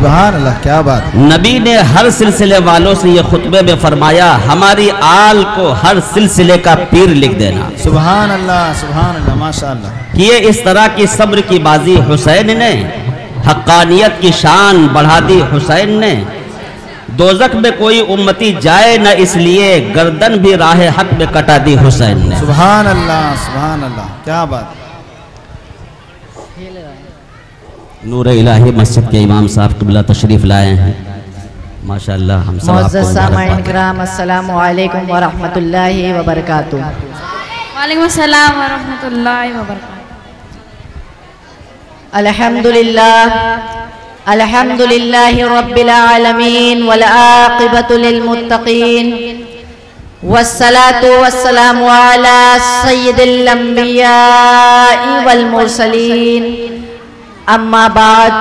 सुभान अल्लाह, क्या बात। नबी ने हर सिलसिले वालों से ये खुतबे में फरमाया, हमारी आल को हर सिलसिले का पीर लिख देना। सुभान अल्लाह माशाअल्लाह। किए इस तरह की सब्र की बाजी हुसैन ने, हक्कानियत की शान बढ़ा दी हुसैन ने। दोज़ख में कोई उम्मती जाए न इसलिए गर्दन भी राह हक में कटा दी हुसैन ने। सुभान अल्लाह, क्या बात। नूर इलाही मस्जिद के इमाम साहब क़िबला तशरीफ़ लाए हैं माशाअल्लाह। हम सब अस्सलामु अलैकुम व रहमतुल्लाहि व बरकातुहू। वालेकुम अस्सलाम व रहमतुल्लाहि व बरकातुहू। अल्हम्दुलिल्लाहि रब्बिल आलमीन वल आक़िबतु लिल मुत्तक़ीन वस्सलातु वस्सलामु अला सय्यिदिल अंबिया'i वल मुरसलीन। अम्मा बाद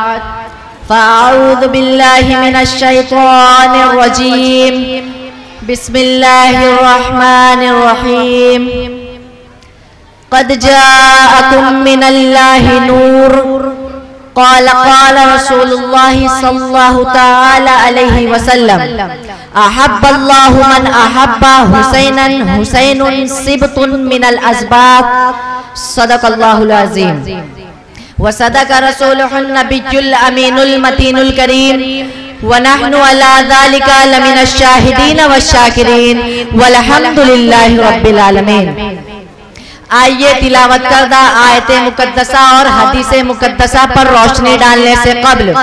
फ़अऊज़ु बिल्लाहि मिनश शैतानिर रजीम। बिस्मिल्लाहिर रहमानिर रहीम। क़द जाअकुम मिनल्लाहि नूर क़ाल रसूलुल्लाहि सल्लल्लाहु तआला अलैहि वसल्लम अहब्बल्लाहु मन अहब्बा हुसैनन हुसैनुन सिबतुन मिनल अस्बात। सदक़ल्लाहुल अज़ीम व सदक़ रसूलुहुन नबियुल अमीनुल मतीनुल करीम व नहनु अला ज़ालिका लमिनश शाहिदीन वश शाकिरीन वल्हम्दुलिल्लाहि रब्बिल आलमीन। आइए तिलावत करदा आयत मुकद्दसा और हदीस मुकद्दसा पर रोशनी डालने से कब्ल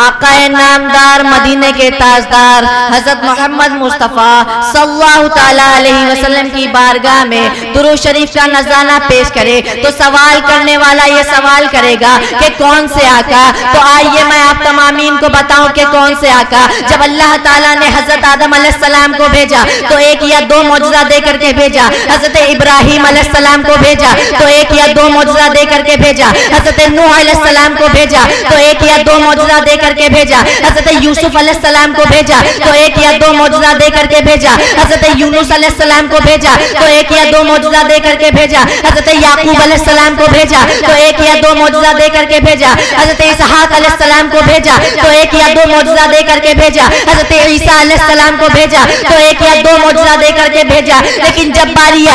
आकाए नामदार मदीने के ताजदार हज़रत मोहम्मद मुस्तफ़ा सल्लल्लाहु ताला अलैहि वसल्लम की बारगाह में दुरूद शरीफ का नजराना पेश करे तो सवाल करने वाला ये सवाल करेगा कि कौन से आका। तो आइए मैं आप तमामीन को बताऊं कि कौन से आका। जब अल्लाह ताला ने हज़रत आदम अलैहिस्सलाम को भेजा तो एक या दो मौजज़ा दे करके भेजा। हज़रत इब्राहीम अलैहिस्सलाम को भेजा तो एक या दो मौजज़ा दे करके भेजा। हज़रत नूह अलैहिस्सलाम को भेजा तो एक या दो मौजज़ा दे करके भेजा। हज़रत यूसुफ अलैहिस्सलाम को भेजा तो एक या दो मौजज़ा दे करके भेजा। हज़रत यूनुस अलैहिस्सलाम को भेजा तो एक या दो मौजज़ा दे करके भेजा। हज़रत याकूब अलैहिस्सलाम को भेजा तो एक या दो मौजज़ा दे करके भेजा। हज़रत इसहाक अलैहिस्सलाम को भेजा तो एक या दो मौजज़ा दे करके भेजा। हज़रत ईसा अलैहिस्सलाम को भेजा तो एक या दो मौजज़ा दे करके भेजा। लेकिन जब बारी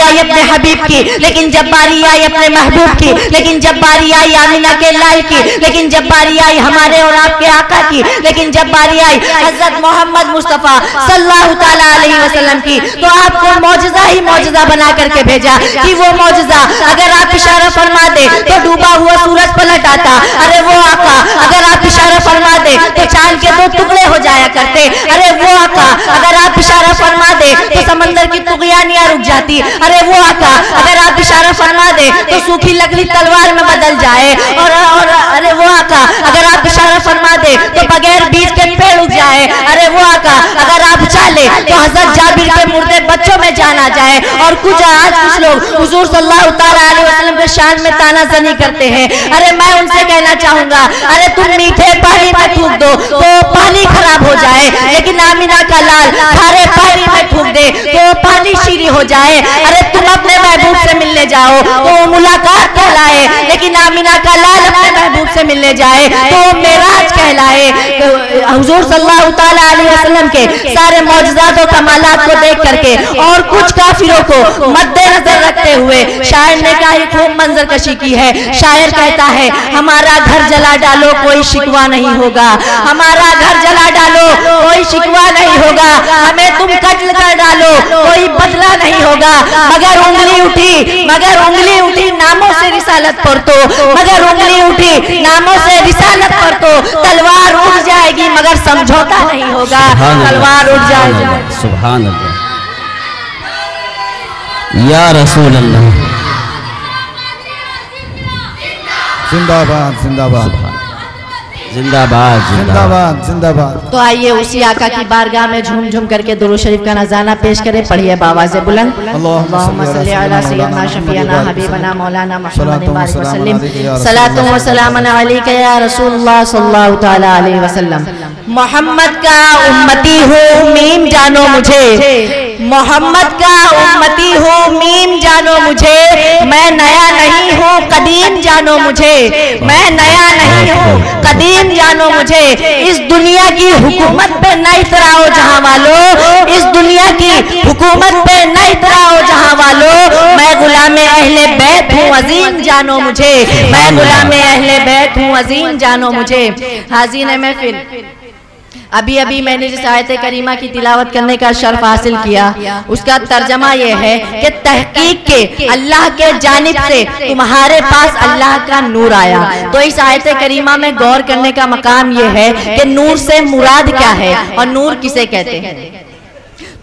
आई अपने हबीब की, लेकिन जब बारी आई अपने महबूब की, लेकिन जब बारी आई आमिना के लाल की, लेकिन जब बारी आई हमारे और आपके आका की, लेकिन जब बारी आई हज़रत मोहम्मद मुस्तफ़ा सल्लल्लाहु ताला अलैहि वसल्लम की, तो आपको मौजज़ा ही मौजज़ा बना करके भेजा कि वो मौजज़ा अगर आप इशारा फरमा दे तो डूबा हुआ सूरज पलट आता। अरे वो आका अगर आप इशारा फरमा दे तो चांद के दो टुकड़े हो जाया करते। अरे वो आका अगर आप इशारा फरमा दे तो समंदर की तुग़यानियाँ रुक जाती। अरे वो आका अगर आप इशारा फरमा दे तो सूखी लकड़ी तलवार में बदल जाए। और अरे वो आका अगर आप इशारा फरमा दे तो बगैर बीज के पेड़ उग जाए। अरे वो आका अगर आप चाले तो हज़रत जाबिर के मुर्दे बच्चों में जान आ जाए। और कुछ लोग हुजूर सल्लल्लाहु ताला अलैहि वसल्लम के शान में तानाज़नी करते हैं। अरे मैं उनसे कहना चाहूंगा, अरे तुम मीठे पानी में थूक दो तो पानी खराब हो जाए, लेकिन आमिना का लाल खारे पानी में थूक दे तो पानी शीरी हो जाए। अरे तुम अपने महबूब से मिलने जाओ तो मुलाकात कहलाए, लेकिन आमिना का लाल अपने महबूब से मिलने जाए तो मेराज कहलाए। हुजूर सल्लल्लाहु ताला अलैहि वसल्लम के सारे मौजज़ात और कमालात को देख करके और कुछ काफिरों को मद्देनजर रखते हुए शायर ने कहा खूब मंजर कशी की है। शायर कहता है हमारा घर जला डालो कोई शिकवा नहीं होगा, हमारा घर जला डालो कोई शिकवा नहीं होगा, हमें तुम कत्ल कर डालो कोई बदला नहीं होगा। मगर उंगली उठी नामों से रिसालत पर तो, मगर उंगली उठी नामों से रिसालत पर तो तलवार उठ जाएगी मगर समझौता नहीं होगा। तलवार उठ जाएगी। सुभान अल्लाह या रसूल अल्लाह। जिंदाबाद जिंदाबाद जिंदाबाद जिंदाबाद जिंदाबाद। तो आइए उसी आका की बारगाह में झूम झूम करके दुरूद शरीफ का नज़ारा पेश करें। पढ़िए बावाज़े बुलंद। अल्लाहुम्मा सल्ली अला सय्यिदना शफीअना हबीबना मौलाना मुहम्मद बारिक वसल्लम सलातु व सलामुन अलैका या रसूलुल्लाह सल्लल्लाहु ताला अलैहि वसल्लम। मोहम्मद का उम्मती हूँ मीम जानो मुझे, मोहम्मद का उम्मती हूँ, मीम जानो मुझे, मैं नया नहीं हूँ, कदीम जानो मुझे, मैं नया नहीं हूँ, कदीम जानो मुझे। इस दुनिया की हुकूमत पे न इतराओ जहां वालों, इस दुनिया की हुकूमत पे न इतराओ जहां वालों, मैं गुलाम अहले बैत हूँ, अजीम जानो मुझे, मैं गुलाम अहले बैत हूँ, अजीम जानो मुझे। हाज़िर महफिल, अभी अभी मैंने जिस आयत करीमा की तिलावत करने का शर्फ हासिल किया, उसका तर्जमा यह है कि तहकीक के अल्लाह के जानिब से तुम्हारे पास अल्लाह का नूर आया। तो इस आयत करीमा में गौर करने का मकाम यह है कि नूर से मुराद क्या है और नूर किसे कहते हैं।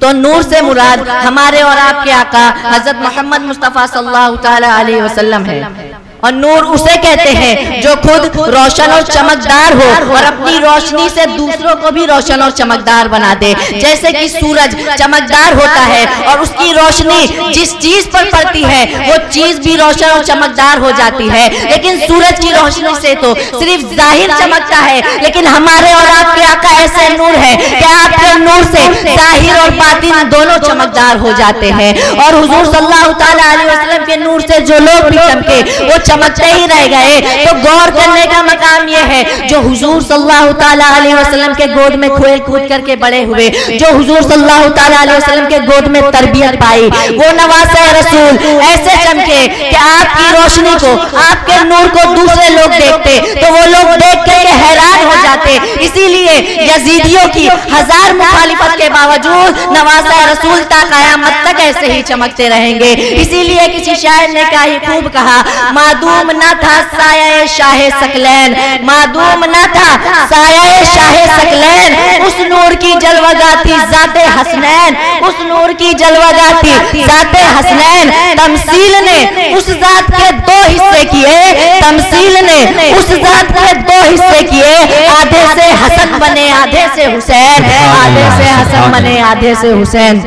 तो नूर से मुराद हमारे और आपके आका हजरत मोहम्मद मुस्तफ़ा सल्लल्लाहु तआला अलैहि वसल्लम है। और नूर उसे कहते हैं जो खुद रोशन और चमकदार हो और अपनी रोशनी से दूसरों को भी रोशन और चमकदार बना दे। जैसे कि सूरज चमकदार होता है और उसकी रोशनी जिस चीज पर पड़ती है वो चीज भी रोशन और चमकदार हो जाती है, लेकिन सूरज की रोशनी से तो सिर्फ जाहिर चमकता है, लेकिन हमारे और आपके आका ऐसे नूर है कि आपके नूर से जाहिर और बातिन दोनों चमकदार हो जाते हैं। और हुजूर सल्लल्लाहु तआला अलैहि वसल्लम के नूर से जो लोग भी चमके वो चमकते ही रह गए। तो गौर करने का मकाम यह है, जो हुजूर सल्लल्लाहु तआला अलैहि वसल्लम के गोद में खेल कूद करके बड़े हुए, जो हुजूर सल्लल्लाहु तआला अलैहि वसल्लम के गोद में तरबियत पाई, वो नवासे रसूल ऐसे चमके कि आपकी रोशनी को, आपके नूर को दूसरे लोग देखते तो वो लोग देख के हैरान हो जाते। इसीलिए यजीदियों की हजार मुखालिफत के बावजूद नवासे रसूल ता कयामत तक ऐसे ही चमकते रहेंगे। इसीलिए किसी शायर ने खूब कहा, मादूम न था साया शाहे सकलैन, मादूम न था साया शाहे सकलैन, उस नूर की जलवागाती जाते हसनैन, उस नूर की जलवागाती जाते हसनैन। तमसील ने उस जात के दो हिस्से किए, तमसील ने उस जात के दो हिस्से किए, आधे से हसन बने आधे से हुसैन, आधे से हसन बने आधे से हुसैन।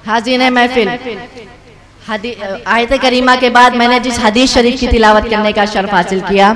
हाज़िर महफिल, आयत करीमा के बाद मैंने जिस हदीस शरीफ की तिलावत करने का शर्फ हासिल किया,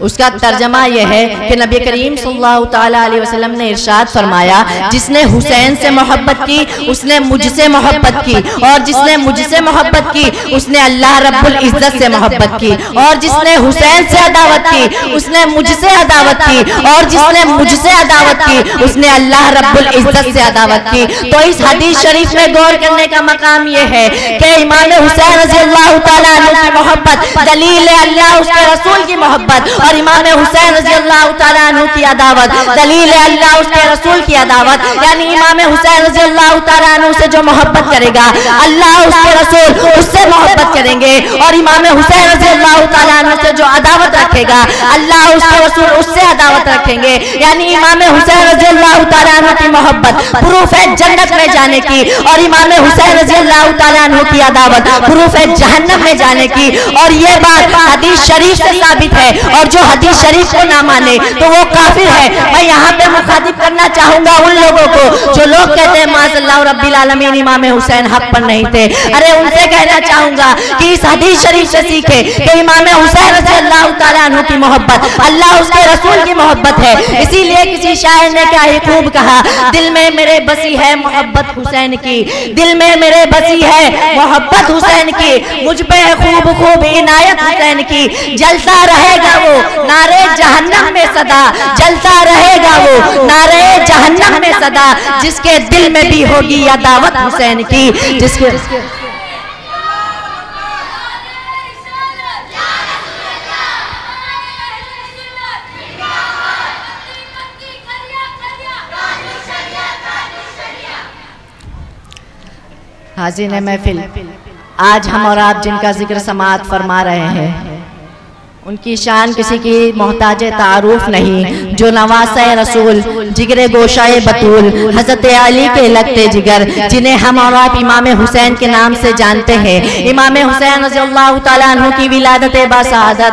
उसका तर्जमा यह है कि नबी करीम सल्लल्लाहु तआला अलैहि वसल्लम ने इरशाद फरमाया, जिसने हुसैन से मोहब्बत की उसने मुझसे मोहब्बत की, और जिसने मुझसे मोहब्बत की उसने अल्लाह रब्बुल इज्जत से मोहब्बत की, और जिसने हुसैन से अदावत की उसने मुझसे अदावत की, और जिसने मुझसे अदावत की उसने अल्लाह रब्बुल इज्जत से अदावत की। तो इस हदीस शरीफ में गौर करने का मकाम यह है कि इमाम हुसैन रज़ियल्लाहु ताला अन्हु की मोहब्बत दलील अल्लाह उसके रसूल की मोहब्बत, और इमाम हुसैन रज़ियल्लाहु ताला अन्हु की अदावत दलील अल्लाह उसके रसूल की अदावत। यानी इमाम हुसैन रज़ियल्लाहु ताला अन्हु से जो मोहब्बत करेगा अल्लाह उसके रसूल उससे मोहब्बत करेंगे, और इमाम हुसैन रज़ियल्लाहु ताला अन्हु से जो अदावत रखेगा अल्लाह उसके रसूल उससे अदावत रखेंगे। यानी इमाम हुसैन रज़ियल्लाहु ताला अन्हु की मोहब्बत प्रूफ है जन्नत में जाने की, और इमाम हुसैन रज़ियल्लाहु ताला अन्हु की अदावत प्रूफ है जहन्नम में जाने की। और ये बात हदीस शरीफ से साबित है, और जो हदीस शरीफ को ना माने तो वो काफिर है। मैं यहाँ पे मुखातिब करना चाहूंगा उन लोगों को जो लोग कहते हैं माज़अल्लाह रब्बिल आलमीन इमाम हुसैन हक पर नहीं थे। अरे उनसे कहना चाहूंगा कि इस हदीस शरीफ से सीखे कि इमाम हुसैन रज़ियल्लाहु ताला अन्हु की मोहब्बत अल्लाह उसके रसूल की मोहब्बत है। इसीलिए किसी शायर ने क्या ही खूब कहा, दिल में मेरे बसी है मोहब्बत हुसैन की, दिल में मेरे बसी है मोहब्बत हुसैन की, मुझ पे खूब खूब इनायत हुसैन की, जलता रहेगा वो नारे जहन्नम में सदा, जलता रहेगा वो नारे जहन्नम में सदा, जिसके दिल में भी होगी या दावत हुसैन की, जिसके हाज़िर है महफिल। आज हम और आप जिनका जिक्र समाअत फरमा रहे हैं उनकी शान किसी की मोहताज तारुफ नहीं, जो नवासे रसूल जिगरे गोशाए बतूल हजरत अली के लगते जिगर, जिन्हें हम और आप इमाम हुसैन के नाम से जानते हैं। इमाम हुसैन रज़ियल्लाहु ताला अन्हु की विलादत बासआदत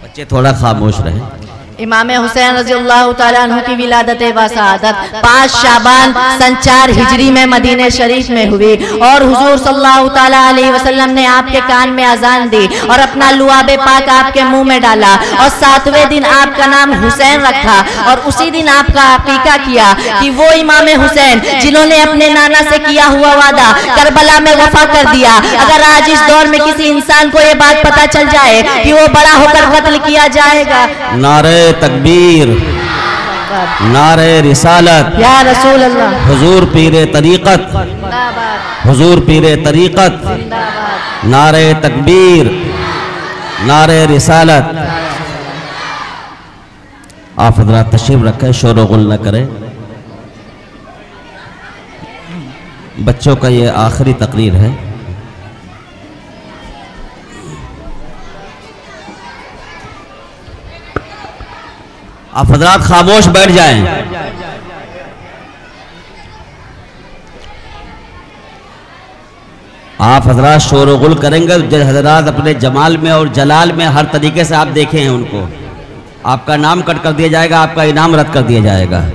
बच्चे थोड़ा खामोश रहे। इमाम हुसैन रज़ियल्लाहु ताला अन्हु की विलादत बासआदत 5 शाबान सन 4 हिजरी में मदीने शरीफ में हुई और हुजूर सल्लल्लाहु ताला अलैहि वसल्लम ने आपके कान में अजान दी और अपना लुआबे पाक आपके मुंह में डाला और 7वें दिन आपका नाम हुसैन रखा और उसी दिन आपका अकीका किया कि वो इमाम हुसैन जिन्होंने अपने नाना से किया हुआ वादा करबला में वफा कर दिया, अगर आज इस दौर में किसी इंसान को ये बात पता चल जाए कि वो बड़ा होकर कत्ल किया जाएगा, नारे तकबीर, नारे रिसालत, या रसूल अल्लाह, हुजूर पीरे तरीक़त, हुजूर पीरे तरीक़त, नारे तकबीर, नारे रिसालत। आप हज़रात तशरीफ रखें, शोर गुल न करें। बच्चों का ये आखिरी तकरीर है। आप हजरात खामोश बैठ जाएं। आप हजरात शोर गुल करेंगे, हजरात अपने जमाल में और जलाल में हर तरीके से आप देखे हैं उनको। आपका नाम कट कर दिया जाएगा, आपका इनाम रद्द कर दिया जाएगा।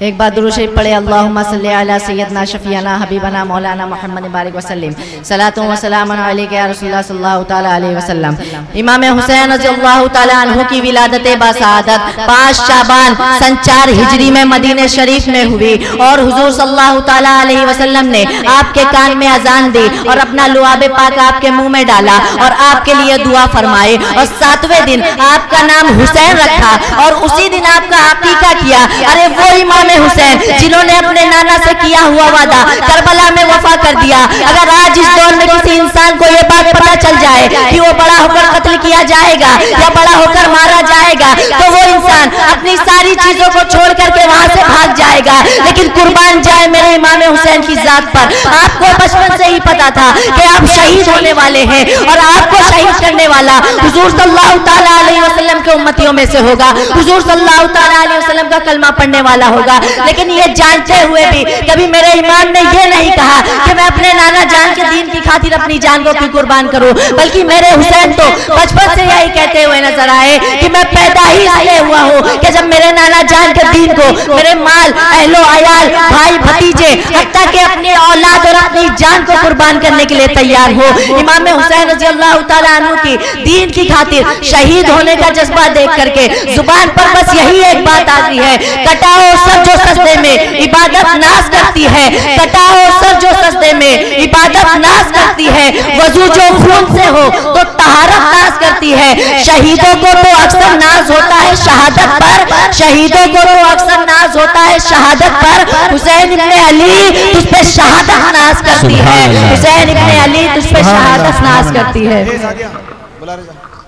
एक बार दुरूद शरीफ पढ़े, अल्लाहुम्मा सल्ली अला सय्यदना शफीअना हबीबना मौलाना मुहम्मद बारिक वसल्लम, सलातु व सलामुन अलैका या रसूलल्लाह सल्लल्लाहु तआला अलैहि वसल्लम। इमाम हुसैन रज़ियल्लाहु तआला अन्हु की विलादत बासआदत 5 शाबान सन 4 हिजरी में मदीने शरीफ में हुई और हुजूर सल्लल्लाहु तआला अलैहि वसल्लम ने आपके कान में अजान दी और अपना लुआबे पाक आपके मुंह में डाला और आपके लिए दुआ फरमाए और 7वें दिन आपका नाम हुसैन रखा और उसी दिन आपका अकीका किया। अरे वो इमाम हुसैन जिन्होंने अपने नाना से किया हुआ वादा करबला में वफा कर दिया, अगर आज इस दौर में किसी इंसान को ये बात पता चल जाए कि वो बड़ा होकर कत्ल किया जाएगा या बड़ा होकर मारा जाएगा, तो वो इंसान अपनी सारी चीजों को छोड़ करके वहां से भाग जाएगा। लेकिन कुर्बान जाए मेरे इमाम हुसैन की जात पर, आपको बचपन से ही पता था कि आप शहीद होने वाले हैं और आपको शहीद करने वाला हुजूर सल्लल्लाहु तआला अलैहि वसल्लम के उम्मतियों में से होगा, हुजूर सल्लल्लाहु तआला अलैहि वसल्लम का कलमा पढ़ने वाला होगा। लेकिन ये जानते हुए भी कभी मेरे इमाम ने ये नहीं कहा कि मैं अपने नाना जान के दीन की खातिर अपनी जान को क्यों कुर्बान करूं, बल्कि मेरे हुसैन तो बचपन से यही कहते हुए नजर आए कि मैं पैदा ही इसलिए हुआ हूं कि जब मेरे नाना जान के दीन को मेरे माल, अहलो अयाल, भाई भतीजे, हत्ता के अपनी औलाद और अपनी जान को कुर्बान करने के लिए तैयार हो। इमाम हुसैन रज़ियल्लाहु तआला अन्हु की दीन की खातिर शहीद होने का जज्बा देख करके जुबान पर बस यही एक बात आती है, कटाओ सर जो सजदे में इबादत नाज करती है, कटाओ सर जो सजदे में इबादत नाज करती है, वजू जो खून से हो तो तहारत नाज करती है। शहीदों को तो अक्सर नाज होता है शहादत पर, शहीदों को तो अक्सर नाज होता है शहादत पर। हुसैन इब्ने अली तुझ पे शहादत नाज करती है, हुसैन इब्ने अली तुझ पे शहादत नाज करती है।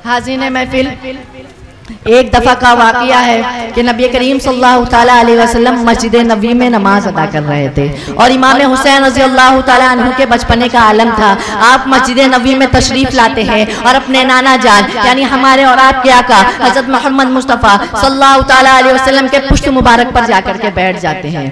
हाज़िने महफिल, एक दफा का वाकया है कि नबी करीम सल्लल्लाहु ताला अलैहि वसल्लम मस्जिद नबवी में नमाज अदा कर रहे थे और इमाम हुसैन रज़ियल्लाहु ताला अन्हु के बचपने का आलम था। आप मस्जिद नबवी में तशरीफ लाते हैं और अपने नाना जान यानी हमारे और आपके आका हजरत मोहम्मद मुस्तफ़ा सल्लल्लाहु ताला अलैहि वसल्लम के पुश्त मुबारक पर जाकर के बैठ जाते हैं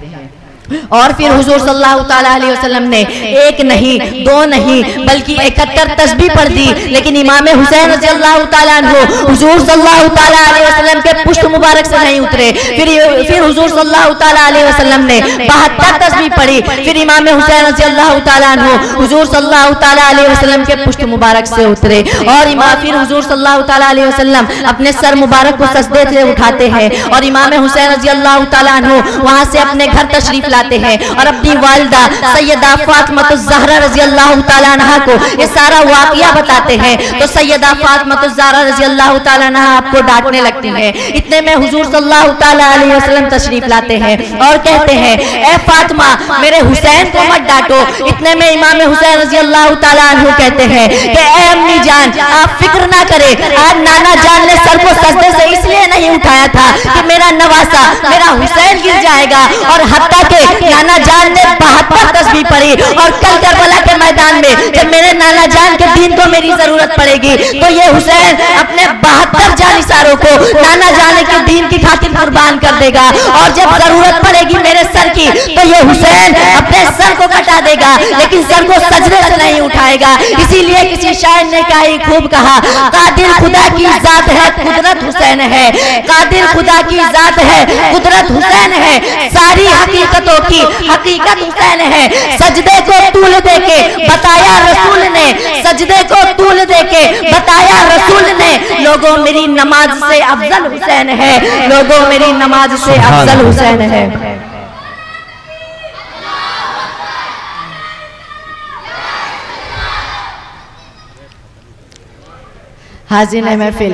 और फिर हुजूर सल्लल्लाहु ताला अलैहि वसल्लम ने एक नहीं, दो नहीं, बल्कि 71 तस्बीह पढ़ दी। लेकिन इमाम हुसैन रज़ियल्लाहु ताला अन्हु हुजूर सल्लल्लाहु ताला अलैहि वसल्लम के पुश्त मुबारक से नहीं उतरे। फिर हुजूर सल्लल्लाहु ताला अलैहि वसल्लम ने 72 तस्बीह पढ़ी। फिर इमाम हुसैन रज़ियल्लाहु ताला अन्हु हुजूर सल्लल्लाहु ताला अलैहि वसल्लम के पुश्त मुबारक से उतरे और फिर हुजूर सल्लल्लाहु ताला अलैहि वसल्लम अपने सर मुबारक को सजदे से उठाते हैं और इमाम हुसैन रज़ियल्लाहु ताला अन्हु वहां से अपने घर तशरीफ लाते हैं और अपनी वालिदा सैयदा फातिमा ज़हरा रज़ियल्लाहु ताला अन्हा को ये सारा वाक़या बताते हैं। तो सैयदा फातिमा ज़हरा रज़ियल्लाहु ताला अन्हा आपको डांटने लगती हैं। इतने में हुजूर सल्लल्लाहु ताला अलैहि वसल्लम तशरीफ लाते हैं और कहते हैं, ए फातिमा मेरे हुसैन को मत डांटो। इतने में इमाम हुसैन रज़ियल्लाहु ताला अन्हु कहते हैं कि ए अम्मी जान आप फिक्र ना करें, आज नाना जान ने सर को सजदे से इसलिए नहीं उठाया था कि मेरा नवासा मेरा हुसैन गिर जाएगा और हत्ता के नाना जान ने 72 तस्बीह पढ़ी और कल करबला के मैदान में जब मेरे नाना जान के दीन को मेरी जरूरत पड़ेगी तो ये हुसैन अपने 72 जानिसारों को नाना जान के दीन की खातिर कुर्बान कर देगा और जब जरूरत पड़ेगी मेरे सर की तो ये हुसैन अपने सर को कटा देगा। देगा लेकिन सर को सजदे से नहीं उठाएगा। इसीलिए किसी शायर ने कहा, खूब कहा, कादिर खुदा की जात है, कुदरत हुसैन है। कादिर खुदा की जात है, कुदरत हुसैन है। सारी हकीकतों की हकीकत हुसैन है। सजदे को तूल देके बताया रसूल ने, सजदे को तूल देके बताया रसूल ने, लोगों मेरी नमाज से अफजल हुसैन है, लोगों मेरी नमाज से अफजल हुसैन है। हाज़िर है महफिल,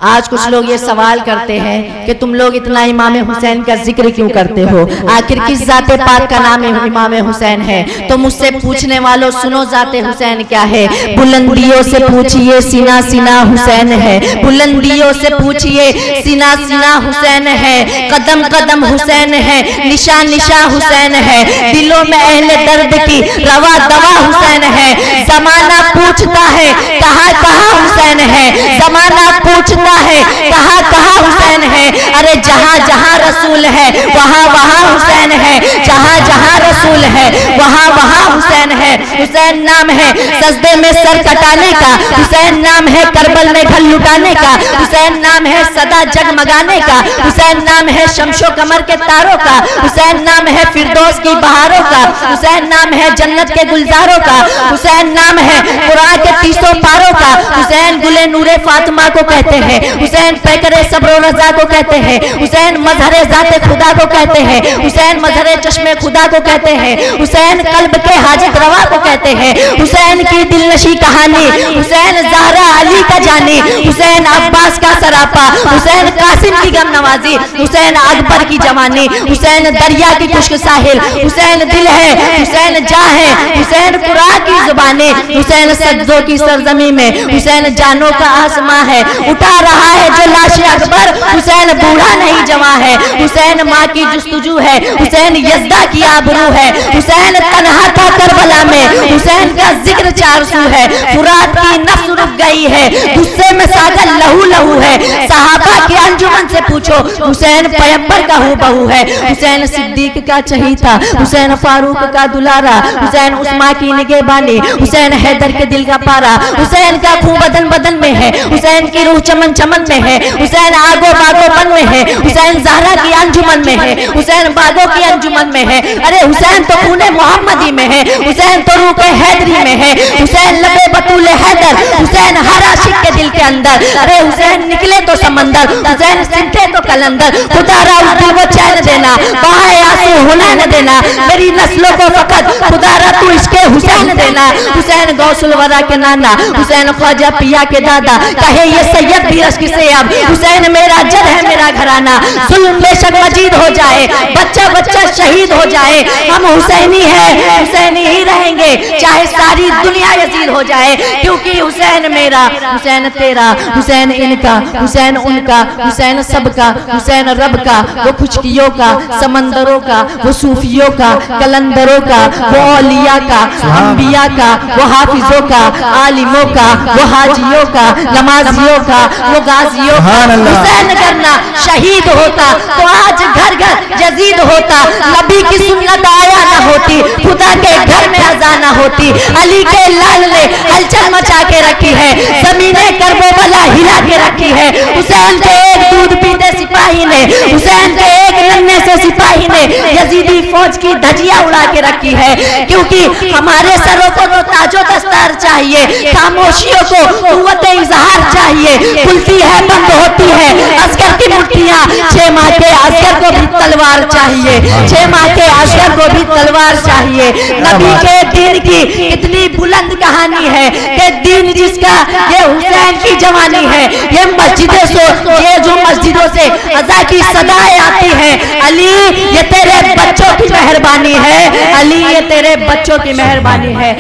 आज कुछ लोग ये सवाल करते हैं कि तुम लोग इतना इमाम हुसैन का जिक्र क्यों करते हो, आखिर किस ज़ाते पाक का नाम इमाम हुसैन है। तो मुझसे पूछने वालों सुनो, ज़ाते हुसैन क्या है। बुलंदियों से पूछिए, सीना सीना हुसैन है। बुलंदियों से पूछिए, सीना सीना हुसैन है। कदम कदम हुसैन है, निशा निशा हुसैन है। दिलों में अहले दर्द की रवा दवा हुसैन है। जमाना पूछता है कहाँ कहाँ हुसैन है, जमाना पूछता है कहाँ कहाँ हुसैन है। अरे जहाँ जहाँ रसूल है वहाँ वहाँ हुसैन है, जहाँ जहाँ रसूल है वहाँ वहाँ हुसैन है। हुसैन नाम है सजदे में सर कटाने का, हुसैन नाम है करबल में घर लुटाने का, हुसैन नाम है सदा जगमगाने का, हुसैन नाम है शमशो कमर के तारों का, हुसैन नाम है फिरदौस की बहारों का, हुसैन नाम है जन्नत के गुलजारों का, हुसैन नाम है कुरान के 300 पारों का। हुसैन गुले नूरे फातिमा को कहते हैं, हुसैन पैकरे सब्रो रजा को कहते हैं, हुसैन मजहरे जाते खुदा को कहते हैं, हुसैन मजहरे चश्मे खुदा को कहते हैं, हुसैन कल्ब के हाजत रवा को कहते हैं। हुसैन की दिलनशी कहानी, हुसैन ज़हरा अली का जानी, हुसैन अब्बास का सरापा, हुसैन कासिम की गम नवाजी, हुसैन अकबर की जवानी, हुसैन दरिया की खुश्क साहिल, हुसैन दिल है, हुसैन जा है, हुसैन कुरान की जुबानी, हुसैन सज्जों की सरजमी में, हुसैन जानों का आसमां है। उठा रहा है जो लाश अकबर, हुसैन बूढ़ा नहीं जवा है, हुसैन माँ की जुस्तजू है, हुसैन यज़दा की आबरू है, हुसैन तन्हा था करबला में, हुसैन का जिक्र 400 है। फुरात की नफ्स रुक गई है, गुस्से में सागर लहू लहू है। सहाबा के अंजुमन से पूछो, हुसैन पैगंबर का हूबहू है। हुसैन सिद्दीक का चहीता, हुसैन फारूक का दुलारा, हुसैन उस्मा की निगहबानी, हुसैन हैदर के दिल का पारा, हुसैन का खून बदन बदन में है, हुसैन की रूह चमन चमन में है, हुसैन आगो बागो बन में है, हुसैन ज़हरा की अंजुमन में है, हुसैन बागों की अंजुमन में है। अरे हुसैन तो खूने मोहम्मदी में है, हुसैन तो रूह के हैदरी में है, हुसैन लबे बतूल हैदर, हुसैन हर आशिक के दिल के अंदर। अरे हुसैन निकले तो समंदर, हुसैन सिमटे तो कलंदर। खुदा रा उस दिल को चैन देना, बहाए आंसू होना न देना, मेरी नस्लों को फकत खुदा रा तू इसके हुसैन देना। हुसैन गौसुल वरा के नाना, हुसैन ख्वाजा पिया के दादा, कहे ये सैयद भी रश्क से अब, हुसैन मेरा जद है मेरा घराना। जुल्म बेशक मजीद हो जाए, बच्चा बच्चा शहीद हो जाए, हम हुसैनी है, हुसैनी ही रहेंगे, चाहे सारी दुनिया यजीद हो जाए। क्योंकि हुसैन मेरा, हुसैन तेरा, हुसैन इनका, हुसैन उनका, हुसैन सबका, हुसैन रब का, वो खुशकियों का, समंदरों का, वो सूफियों का, कलंदरों का, वो औलिया का, अंबिया का, वो हाफिजों का, आलिमों का, वो हाजियों का, नमाजियों का, वो गाजियों का। हुसैन करना शहीद होता तो आज घर घर यजीद होता। नबी की सुन्नत आया न होती, खुदा के घर में अज़ान न होती। अली के लाल ने हलचल मचा के रखी है, जमीने करबला हिला के रखी है। हुसैन के एक दूध पीते सिपाही ने, हुसैन के एक नन्हे से सिपाही ने यजीदी फौज की धजिया उड़ा के रखी है। क्योंकि हमारे सरों को तो ताजो दस्तार चाहिए, खामोशियों को कुव्वत इज़हार चाहिए। खुलती है बंद होती है अस्कर की मुट्ठियां, 6 माह के अस्कर को भी तलवार चाहिए, 6 माह के अस्कर को भी तलवार चाहिए। नबी के दीन की कितनी बुलंद कहानी है कि दीन जिसका ये हुसैन की जवानी है। ये मस्जिदों से, ये जो मस्जिदों से अज़ा की सदाएं आती है, अली ये तेरे बच्चों की मेहरबानी है, अली ये तेरे बच्चों की मेहरबानी है।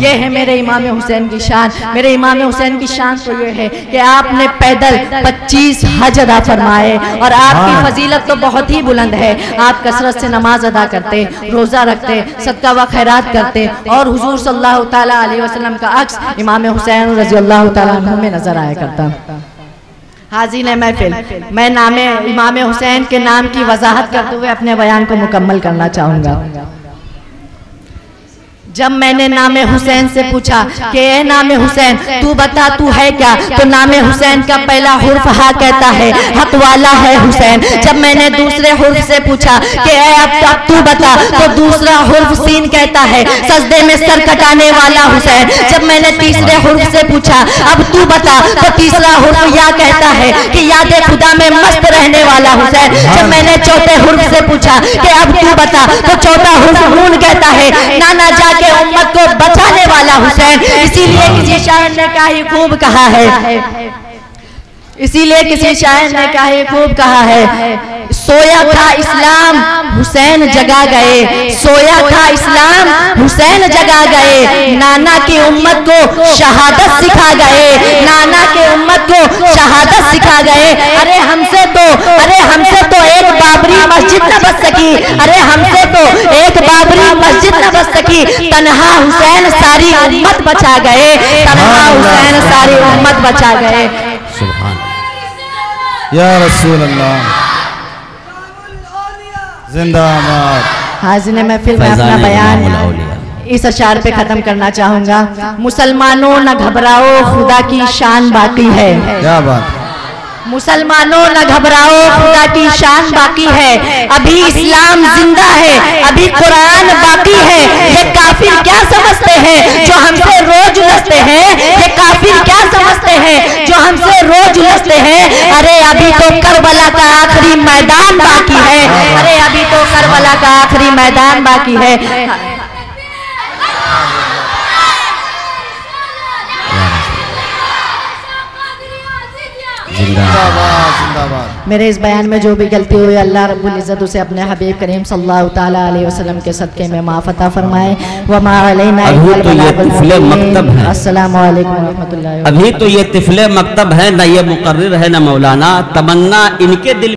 ये है मेरे इमाम हुसैन की शान। मेरे इमाम हुसैन की शान तो ये है कि आपने पैदल 25 हज अदा फरमाए और आपकी फजीलत तो बहुत ही बुलंद है। आप कसरत से नमाज अदा करते, रोज़ा रखते, सदका व खैरात करते और हुजूर सल्लल्लाहु ताला अलैहि वसल्लम का अक्स इमाम हुसैन रज़ियल्लाहु ताला अन्हु में नजर आया करता। हाज़िर है महफिल, मैं नामे इमाम हुसैन के नाम की वजाहत करते हुए अपने बयान को मुकम्मल करना चाहूँगा। जब मैंने नामे हुसैन से पूछा कि ए नामे हुसैन तू बता तू है क्या, तो नामे हुसैन का पहला हुर्फ हा कहता है, हक वाला है हुसैन। जब मैंने दूसरे हुर्फ से पूछा कि ए अब तू बता, तो दूसरा हुर्फ सीन कहता है, सजदे में सर कटाने वाला हुसैन। जब मैंने तीसरे हुर्फ से पूछा अब तू बता, तो तीसरा हुर्फ या कहता है कि याद खुदा में मस्त रहने वाला हुसैन। जब मैंने चौथे हुर्फ से पूछा कि अब तू बता, तो चौथा हुर्फ नून कहता है, नाना जाके उम्मत को बचाने वाला हुसैन। इसीलिए किसी शायर ने क्या ही खूब कहा है, इसीलिए किसी शायर ने क्या ही खूब कहा है, सोया था इस्लाम हुसैन जगा गए, सोया था इस्लाम हुसैन जगा गए, नाना की उम्मत को शहादत सिखा गए, नाना के उम्मत को शहादत सिखा गए। अरे हमसे तो एक बाबरी मस्जिद न बच सकी, अरे हमसे तो एक बाबरी मस्जिद न बच सकी, तन्हा हुसैन सारी उम्मत बचा गए, तन्हा हुसैन सारी उम्मत बचा गए। सुभान या रसूल अल्लाह जिंदाबाद। हाज़िर महफिल में अपना बयान इस अशार पे खत्म करना चाहूंगा। मुसलमानों न घबराओ खुदा की शान बाकी है, क्या बात, मुसलमानों न घबराओ खुदा की शान बाकी है, अभी इस्लाम जिंदा है, अभी कुरान बाकी है। ये काफिर क्या समझते हैं जो हमसे रोज लड़ते हैं, ये काफिर क्या समझते हैं जो हमसे रोज लड़ते हैं। अरे अभी तो करबला का आखिरी मैदान बाकी है, अरे अभी तो करबला का आखिरी मैदान बाकी है। जिंदाबाद जिंदाबाद। मेरे इस बयान में जो भी गलती हुई अल्लाह रब्बुल इज़्ज़त उसे अपने हबीब करीम सल्लल्लाहु ताला अलैहि वसल्लम के सदक़े में माफ़ अता फरमाए। व मा अलैना इल्लल बलाग। अस्सलामु अलैकुम व रहमतुल्लाहि। अभी तो ये तिफले मकतब है, न ये मुकर्रिर है, न मौलाना। तमन्ना इनके दिल